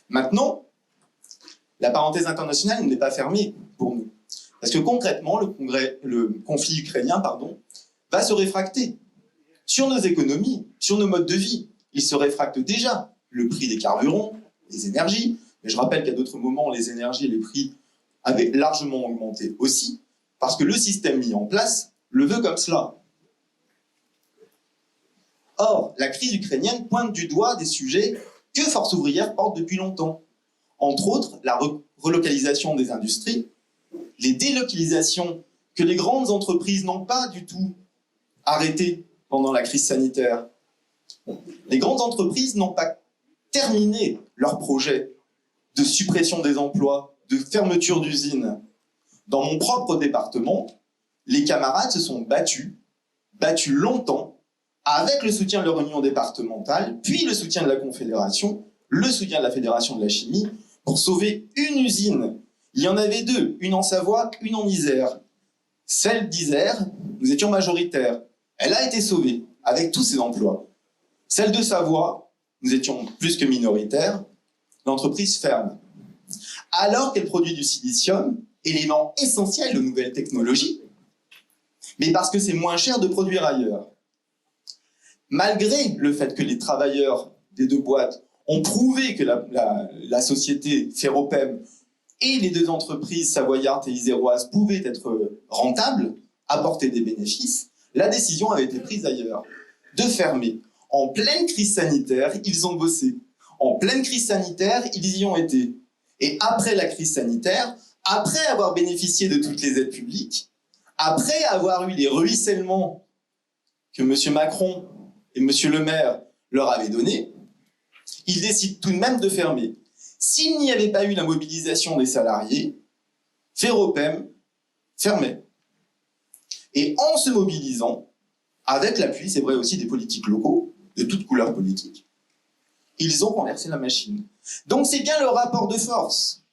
Maintenant, la parenthèse internationale n'est pas fermée pour nous. Parce que concrètement, le conflit ukrainien va se réfracter sur nos économies, sur nos modes de vie. Il se réfracte déjà. Le prix des carburants, les énergies. Mais je rappelle qu'à d'autres moments, les énergies et les prix avaient largement augmenté aussi, parce que le système mis en place le veut comme cela. Or, la crise ukrainienne pointe du doigt des sujets que Force ouvrière porte depuis longtemps. Entre autres, la relocalisation des industries, les délocalisations que les grandes entreprises n'ont pas du tout arrêtées pendant la crise sanitaire. Les grandes entreprises n'ont pas terminé leur projet de suppression des emplois, de fermeture d'usines. Dans mon propre département, les camarades se sont battus longtemps, avec le soutien de leur union départementale, puis le soutien de la Confédération, le soutien de la Fédération de la chimie, pour sauver une usine. Il y en avait deux, une en Savoie, une en Isère. Celle d'Isère, nous étions majoritaires. Elle a été sauvée, avec tous ses emplois. Celle de Savoie, nous étions plus que minoritaires. L'entreprise ferme. Alors qu'elle produit du silicium, élément essentiel aux nouvelles technologies, mais parce que c'est moins cher de produire ailleurs. Malgré le fait que les travailleurs des deux boîtes ont prouvé que la société Ferropem et les deux entreprises savoyardes et iséroises pouvaient être rentables, apporter des bénéfices, la décision avait été prise ailleurs, de fermer. En pleine crise sanitaire, ils ont bossé. En pleine crise sanitaire, ils y ont été. Et après la crise sanitaire, après avoir bénéficié de toutes les aides publiques, après avoir eu les ruissellements que M. Macron et M. Le Maire leur avaient donnés, ils décident tout de même de fermer. S'il n'y avait pas eu la mobilisation des salariés, Ferropem fermait. Et en se mobilisant, avec l'appui, c'est vrai aussi, des politiques locaux, de toutes couleurs politiques, ils ont renversé la machine. Donc c'est bien le rapport de force.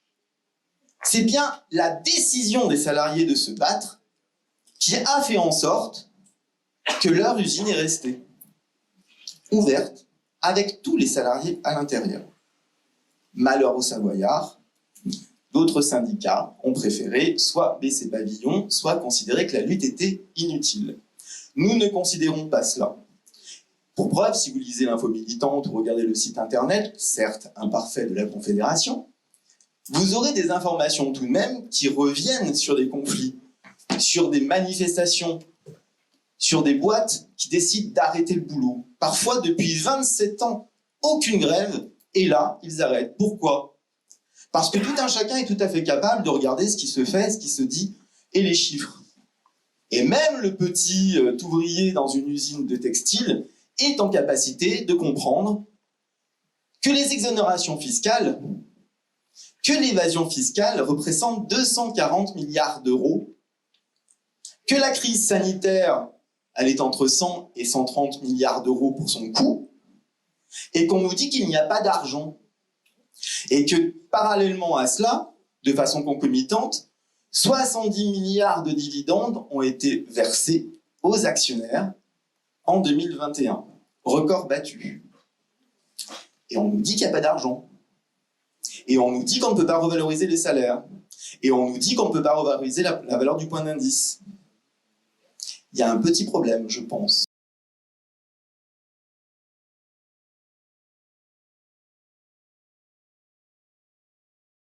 C'est bien la décision des salariés de se battre qui a fait en sorte que leur usine est restée ouverte avec tous les salariés à l'intérieur. Malheur aux Savoyards, d'autres syndicats ont préféré soit baisser pavillon, soit considérer que la lutte était inutile. Nous ne considérons pas cela. Pour preuve, si vous lisez l'info militante ou regardez le site internet, certes imparfait, de la Confédération, vous aurez des informations tout de même qui reviennent sur des conflits, sur des manifestations, sur des boîtes qui décident d'arrêter le boulot. Parfois, depuis 27 ans, aucune grève, et là, ils arrêtent. Pourquoi? Parce que tout un chacun est tout à fait capable de regarder ce qui se fait, ce qui se dit, et les chiffres. Et même le petit ouvrier dans une usine de textile est en capacité de comprendre que les exonérations fiscales, que l'évasion fiscale représente 240 milliards d'euros, que la crise sanitaire, elle est entre 100 et 130 milliards d'euros pour son coût, et qu'on nous dit qu'il n'y a pas d'argent. Et que, parallèlement à cela, de façon concomitante, 70 milliards de dividendes ont été versés aux actionnaires en 2021. Record battu. Et on nous dit qu'il n'y a pas d'argent. Et on nous dit qu'on ne peut pas revaloriser les salaires. Et on nous dit qu'on ne peut pas revaloriser la valeur du point d'indice. Il y a un petit problème, je pense.